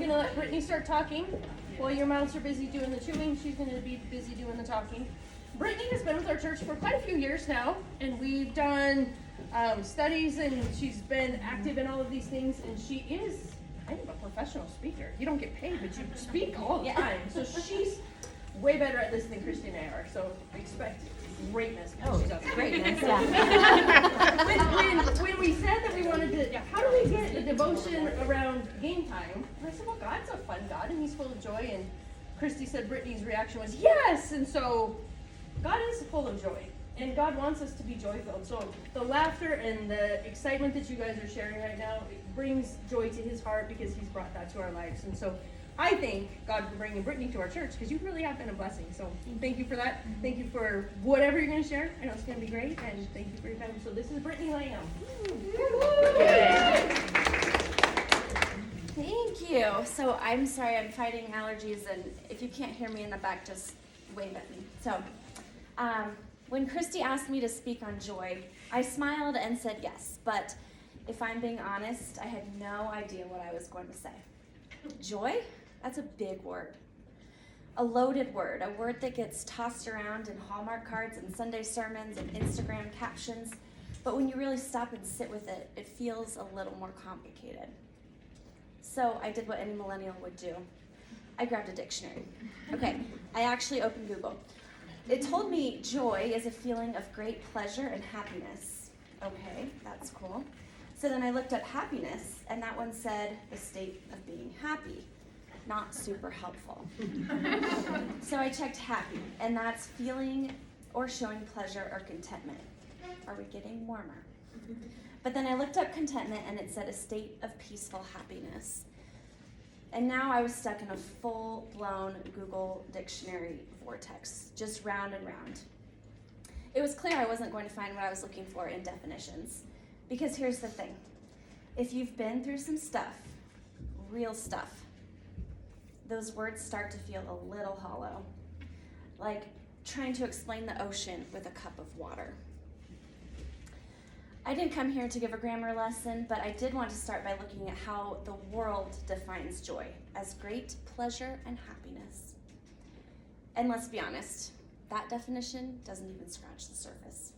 gonna let Brittany start talking. While your mouths are busy doing the chewing, she's gonna be busy doing the talking. Brittany has been with our church for quite a few years now, and we've done studies, and she's been active in all of these things, and she is, I think, a professional speaker. You don't get paid, but you speak all the time. So she's way better at this than Christy and I are, so expect greatness. Oh, she's out there. greatness, yeah. when we said that we wanted to, how do we get the devotion around game time? And I said, well, God's a fun God, and he's full of joy. And Christy said Brittany's reaction was, yes! And so God is full of joy, and God wants us to be joy-filled. So the laughter and the excitement that you guys are sharing right now, it brings joy to his heart because he's brought that to our lives. And so I thank God for bringing Brittany to our church, because you really have been a blessing. So thank you for that. Thank you for whatever you're going to share. I know it's going to be great, and thank you for your time. So this is Brittany Lamb. Thank you. So I'm sorry, I'm fighting allergies, and if you can't hear me in the back, just wave at me. So when Christy asked me to speak on joy, I smiled and said yes, but if I'm being honest, I had no idea what I was going to say. Joy? That's a big word. A loaded word, a word that gets tossed around in Hallmark cards and Sunday sermons and Instagram captions, but when you really stop and sit with it, it feels a little more complicated. So I did what any millennial would do. I grabbed a dictionary. Okay, I actually opened Google. It told me joy is a feeling of great pleasure and happiness. Okay, that's cool. So then I looked up happiness, and that one said the state of being happy. Not super helpful. So I checked happy, and that's feeling or showing pleasure or contentment. Are we getting warmer? But then I looked up contentment, and it said a state of peaceful happiness. And now I was stuck in a full-blown Google dictionary vortex, just round and round. It was clear I wasn't going to find what I was looking for in definitions. Because here's the thing. If you've been through some stuff, real stuff, those words start to feel a little hollow. Like trying to explain the ocean with a cup of water. I didn't come here to give a grammar lesson, but I did want to start by looking at how the world defines joy as great pleasure and happiness. And let's be honest, that definition doesn't even scratch the surface.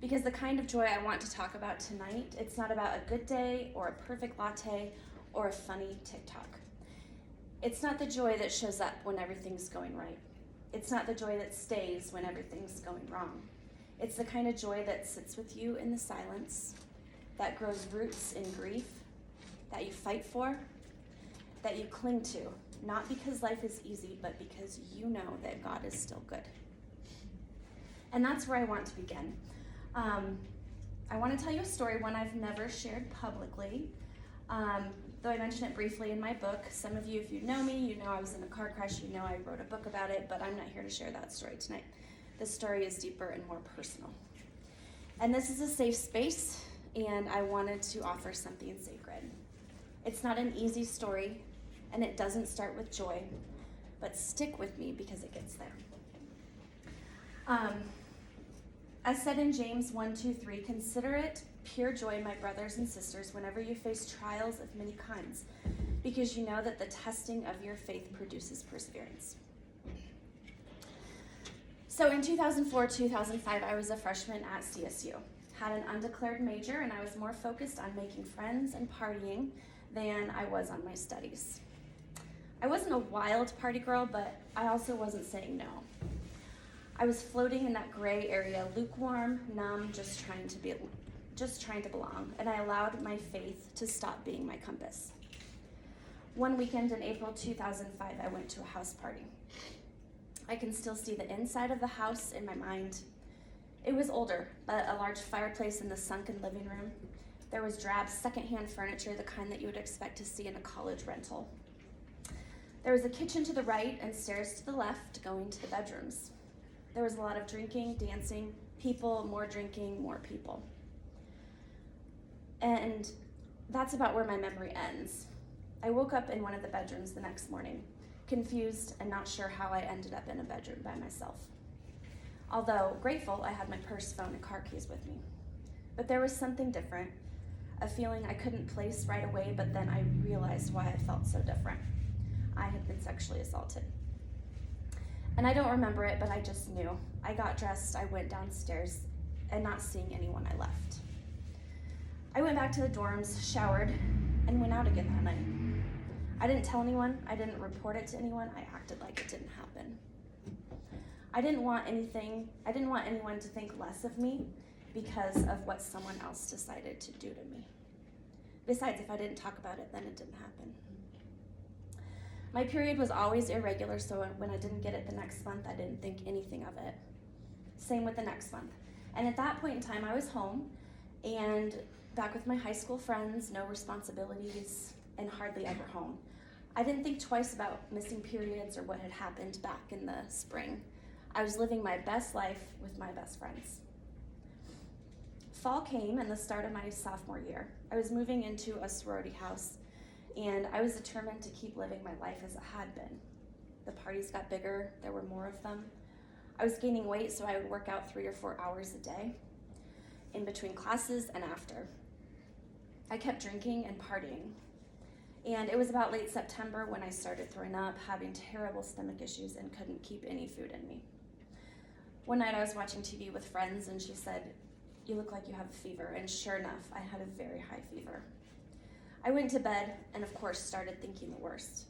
Because the kind of joy I want to talk about tonight, it's not about a good day or a perfect latte or a funny TikTok. It's not the joy that shows up when everything's going right. It's not the joy that stays when everything's going wrong. It's the kind of joy that sits with you in the silence, that grows roots in grief, that you fight for, that you cling to, not because life is easy, but because you know that God is still good. And that's where I want to begin. I want to tell you a story, one I've never shared publicly, though I mentioned it briefly in my book. Some of you, if you know me, you know I was in a car crash, you know I wrote a book about it, but I'm not here to share that story tonight. This story is deeper and more personal. And this is a safe space, and I wanted to offer something sacred. It's not an easy story, and it doesn't start with joy, but stick with me because it gets there. As said in James 1:2-3, consider it pure joy, my brothers and sisters, whenever you face trials of many kinds, because you know that the testing of your faith produces perseverance. So in 2004-2005, I was a freshman at CSU, had an undeclared major, and I was more focused on making friends and partying than I was on my studies. I wasn't a wild party girl, but I also wasn't saying no. I was floating in that gray area, lukewarm, numb, just trying to belong, and I allowed my faith to stop being my compass. One weekend in April 2005, I went to a house party. I can still see the inside of the house in my mind. It was older, but a large fireplace in the sunken living room. There was drab secondhand furniture, the kind that you would expect to see in a college rental. There was a kitchen to the right and stairs to the left going to the bedrooms. There was a lot of drinking, dancing, people, more drinking, more people. And that's about where my memory ends. I woke up in one of the bedrooms the next morning, confused and not sure how I ended up in a bedroom by myself. Although grateful I had my purse, phone, and car keys with me. But there was something different, a feeling I couldn't place right away, but then I realized why I felt so different. I had been sexually assaulted. And I don't remember it, but I just knew. I got dressed, I went downstairs, and not seeing anyone, I left. I went back to the dorms, showered, and went out again that night. I didn't tell anyone, I didn't report it to anyone, I acted like it didn't happen. I didn't want anyone to think less of me because of what someone else decided to do to me. Besides, if I didn't talk about it, then it didn't happen. My period was always irregular, so when I didn't get it the next month, I didn't think anything of it. Same with the next month. And at that point in time, I was home and back with my high school friends, no responsibilities, and hardly ever home. I didn't think twice about missing periods or what had happened back in the spring. I was living my best life with my best friends. Fall came and the start of my sophomore year. I was moving into a sorority house, and I was determined to keep living my life as it had been. The parties got bigger, there were more of them. I was gaining weight, so I would work out 3 or 4 hours a day, in between classes and after. I kept drinking and partying. And it was about late September when I started throwing up, having terrible stomach issues, and couldn't keep any food in me. One night I was watching TV with friends, and she said, "You look like you have a fever," and sure enough, I had a very high fever. I went to bed and of course started thinking the worst.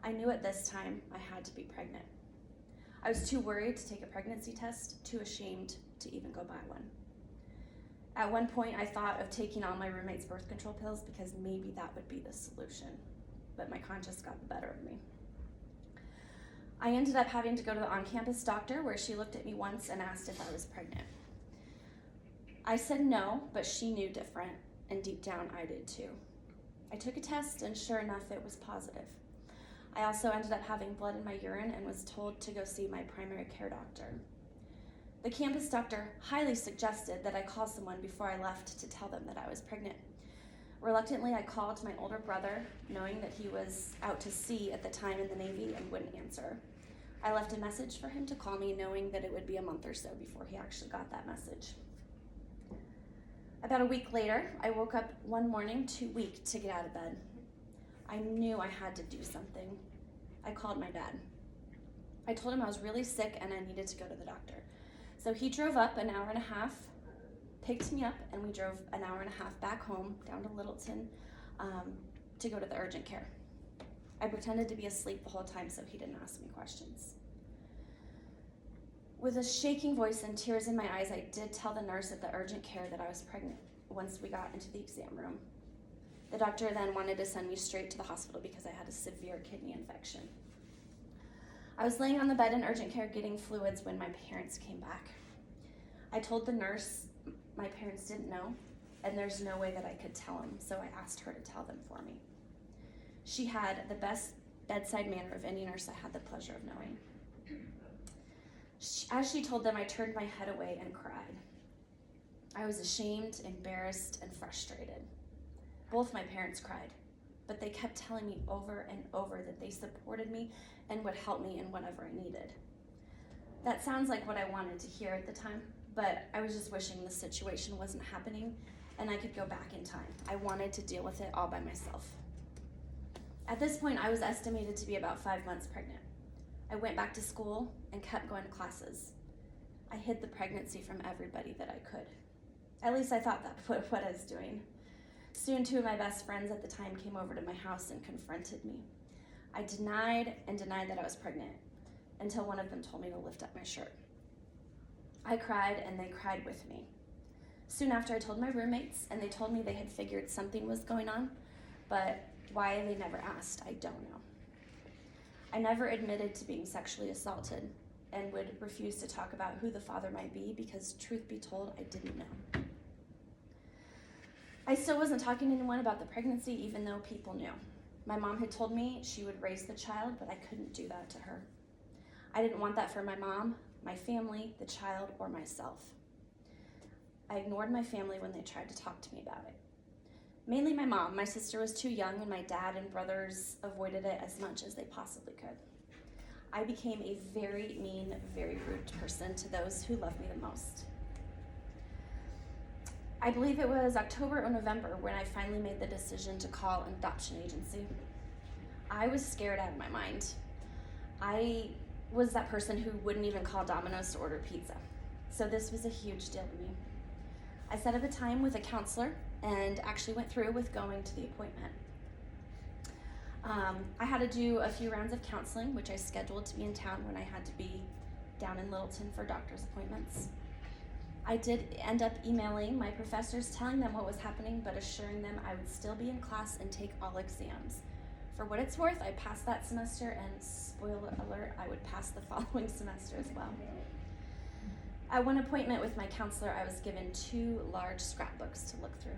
I knew at this time I had to be pregnant. I was too worried to take a pregnancy test, too ashamed to even go buy one. At one point I thought of taking all my roommate's birth control pills because maybe that would be the solution, but my conscience got the better of me. I ended up having to go to the on-campus doctor where she looked at me once and asked if I was pregnant. I said no, but she knew different, and deep down I did too. I took a test and sure enough it was positive. I also ended up having blood in my urine and was told to go see my primary care doctor. The campus doctor highly suggested that I call someone before I left to tell them that I was pregnant. Reluctantly, I called my older brother, knowing that he was out to sea at the time in the Navy and wouldn't answer. I left a message for him to call me, knowing that it would be a month or so before he actually got that message. About a week later, I woke up one morning too weak to get out of bed. I knew I had to do something. I called my dad. I told him I was really sick and I needed to go to the doctor. So he drove up an hour and a half, picked me up, and we drove an hour and a half back home down to Littleton to go to the urgent care. I pretended to be asleep the whole time so he didn't ask me questions. With a shaking voice and tears in my eyes, I did tell the nurse at the urgent care that I was pregnant once we got into the exam room. The doctor then wanted to send me straight to the hospital because I had a severe kidney infection. I was laying on the bed in urgent care getting fluids when my parents came back. I told the nurse my parents didn't know, and there's no way that I could tell them, so I asked her to tell them for me. She had the best bedside manner of any nurse I had the pleasure of knowing. As she told them, I turned my head away and cried. I was ashamed, embarrassed, and frustrated. Both my parents cried, but they kept telling me over and over that they supported me and would help me in whatever I needed. That sounds like what I wanted to hear at the time, but I was just wishing the situation wasn't happening and I could go back in time. I wanted to deal with it all by myself. At this point, I was estimated to be about 5 months pregnant. I went back to school and kept going to classes. I hid the pregnancy from everybody that I could. At least I thought that was what I was doing. Soon, 2 of my best friends at the time came over to my house and confronted me. I denied and denied that I was pregnant until one of them told me to lift up my shirt. I cried and they cried with me. Soon after, I told my roommates and they told me they had figured something was going on, but why they never asked, I don't know. I never admitted to being sexually assaulted and would refuse to talk about who the father might be because, truth be told, I didn't know. I still wasn't talking to anyone about the pregnancy, even though people knew. My mom had told me she would raise the child, but I couldn't do that to her. I didn't want that for my mom, my family, the child, or myself. I ignored my family when they tried to talk to me about it. Mainly my mom. My sister was too young, and my dad and brothers avoided it as much as they possibly could. I became a very mean, very rude person to those who loved me the most. I believe it was October or November when I finally made the decision to call an adoption agency. I was scared out of my mind. I was that person who wouldn't even call Domino's to order pizza. So this was a huge deal to me. I set up a time with a counselor and actually went through with going to the appointment. I had to do a few rounds of counseling, which I scheduled to be in town when I had to be down in Littleton for doctor's appointments. I did end up emailing my professors telling them what was happening, but assuring them I would still be in class and take all exams. For what it's worth, I passed that semester, and spoiler alert, I would pass the following semester as well. At one appointment with my counselor, I was given 2 large scrapbooks to look through.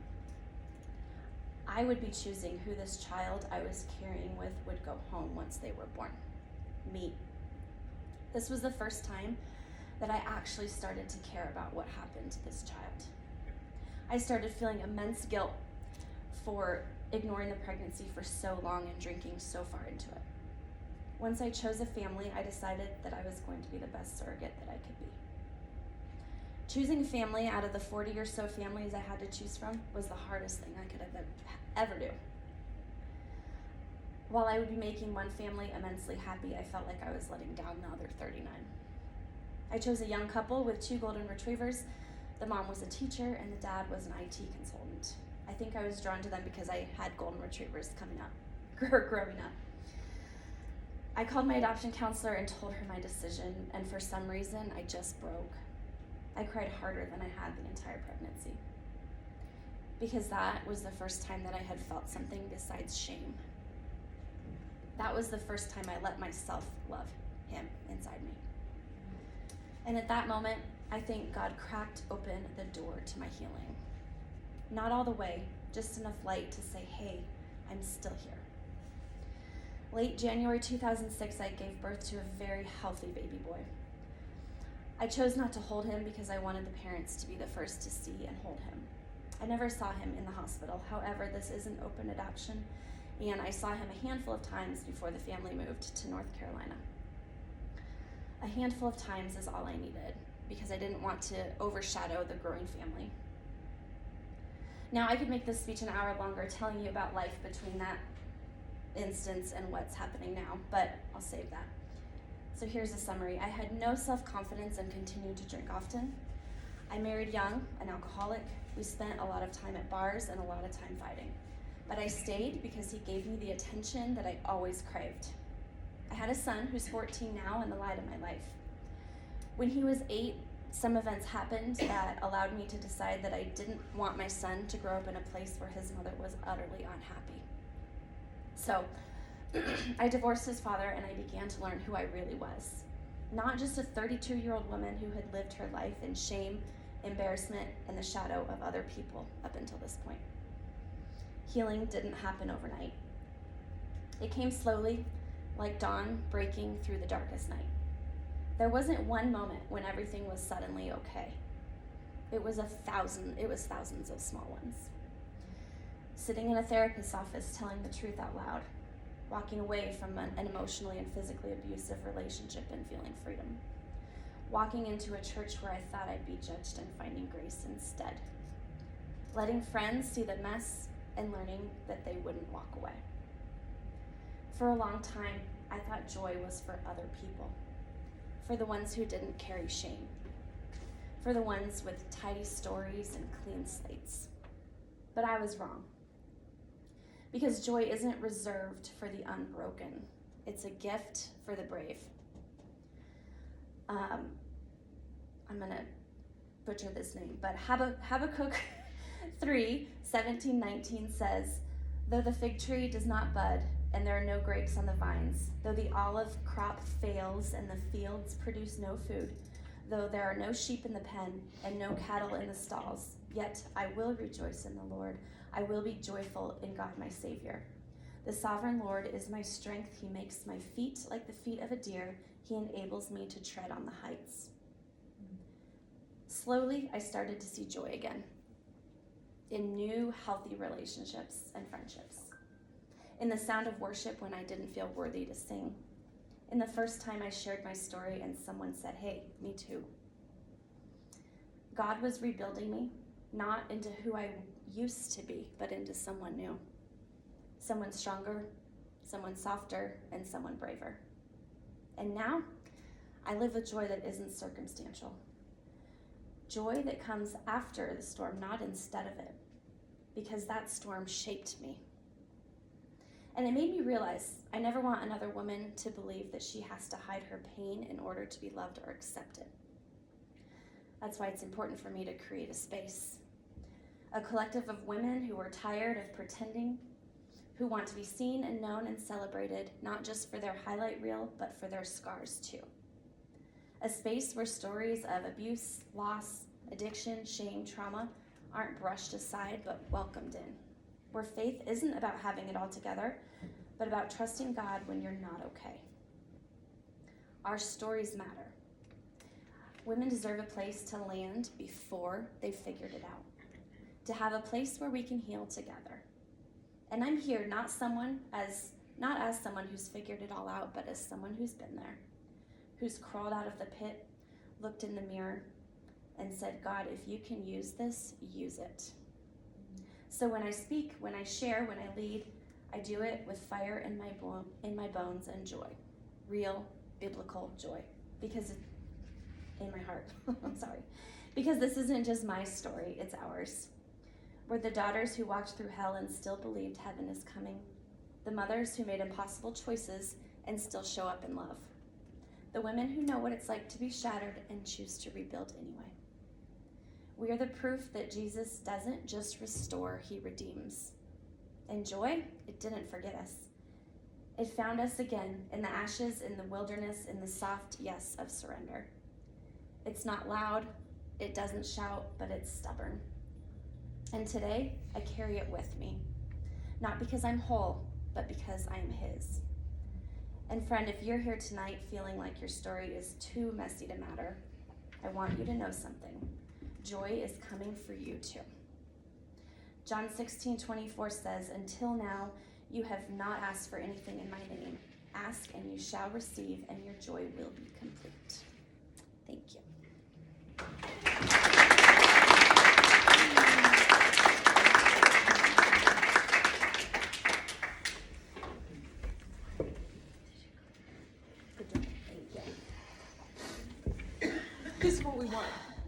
I would be choosing who this child I was carrying with would go home once they were born. Me. This was the first time that I actually started to care about what happened to this child. I started feeling immense guilt for ignoring the pregnancy for so long and drinking so far into it. Once I chose a family, I decided that I was going to be the best surrogate that I could be. Choosing a family out of the 40 or so families I had to choose from was the hardest thing I could ever do. While I would be making one family immensely happy, I felt like I was letting down the other 39. I chose a young couple with 2 golden retrievers. The mom was a teacher and the dad was an IT consultant. I think I was drawn to them because I had golden retrievers growing up. I called my adoption counselor and told her my decision, and for some reason, I just broke. I cried harder than I had the entire pregnancy, because that was the first time that I had felt something besides shame. That was the first time I let myself love him inside me. And at that moment, I think God cracked open the door to my healing. Not all the way, just enough light to say, hey, I'm still here. Late January 2006, I gave birth to a very healthy baby boy. I chose not to hold him because I wanted the parents to be the first to see and hold him. I never saw him in the hospital. However, this is an open adoption, and I saw him a handful of times before the family moved to North Carolina. A handful of times is all I needed because I didn't want to overshadow the growing family. Now, I could make this speech an hour longer telling you about life between that instance and what's happening now, but I'll save that. So here's a summary. I had no self-confidence and continued to drink often. I married young, an alcoholic. We spent a lot of time at bars and a lot of time fighting. But I stayed because he gave me the attention that I always craved. I had a son who's 14 now and the light of my life. When he was 8, some events happened that allowed me to decide that I didn't want my son to grow up in a place where his mother was utterly unhappy. So I divorced his father and I began to learn who I really was. Not just a 32-year-old woman who had lived her life in shame, embarrassment, and the shadow of other people up until this point. Healing didn't happen overnight. It came slowly, like dawn breaking through the darkest night. There wasn't one moment when everything was suddenly okay. It was thousands of small ones. Sitting in a therapist's office telling the truth out loud, walking away from an emotionally and physically abusive relationship and feeling freedom. Walking into a church where I thought I'd be judged and finding grace instead. Letting friends see the mess and learning that they wouldn't walk away. For a long time, I thought joy was for other people, for the ones who didn't carry shame, for the ones with tidy stories and clean slates. But I was wrong. Because joy isn't reserved for the unbroken. It's a gift for the brave. I'm gonna butcher this name, but Habakkuk 3:17-19 says, though the fig tree does not bud, and there are no grapes on the vines, though the olive crop fails and the fields produce no food, though there are no sheep in the pen and no cattle in the stalls, yet I will rejoice in the Lord. I will be joyful in God my Savior. The sovereign Lord is my strength. He makes my feet like the feet of a deer. He enables me to tread on the heights. Slowly, I started to see joy again in new, healthy relationships and friendships. In the sound of worship when I didn't feel worthy to sing. In the first time I shared my story and someone said, hey, me too. God was rebuilding me, not into who I used to be, but into someone new. Someone stronger, someone softer, and someone braver. And now, I live with joy that isn't circumstantial. Joy that comes after the storm, not instead of it, because that storm shaped me. And it made me realize I never want another woman to believe that she has to hide her pain in order to be loved or accepted. That's why it's important for me to create a space, a collective of women who are tired of pretending, who want to be seen and known and celebrated, not just for their highlight reel, but for their scars too. A space where stories of abuse, loss, addiction, shame, trauma aren't brushed aside, but welcomed in. Where faith isn't about having it all together, but about trusting God when you're not okay. Our stories matter. Women deserve a place to land before they've figured it out, to have a place where we can heal together. And I'm here not as someone who's figured it all out, but as someone who's been there, who's crawled out of the pit, looked in the mirror, and said, God, if you can use this, use it. So when I speak, when I share, when I lead, I do it with fire in my bones and joy, real biblical joy, in my heart, I'm sorry, because this isn't just my story, it's ours. We're the daughters who walked through hell and still believed heaven is coming, the mothers who made impossible choices and still show up in love, the women who know what it's like to be shattered and choose to rebuild anyway. We are the proof that Jesus doesn't just restore, he redeems. And joy, it didn't forget us. It found us again in the ashes, in the wilderness, in the soft yes of surrender. It's not loud, it doesn't shout, but it's stubborn. And today, I carry it with me. Not because I'm whole, but because I am his. And friend, if you're here tonight feeling like your story is too messy to matter, I want you to know something. Joy is coming for you too. John 16:24 says, until now, you have not asked for anything in my name. Ask and you shall receive, and your joy will be complete. Thank you. This is what we want.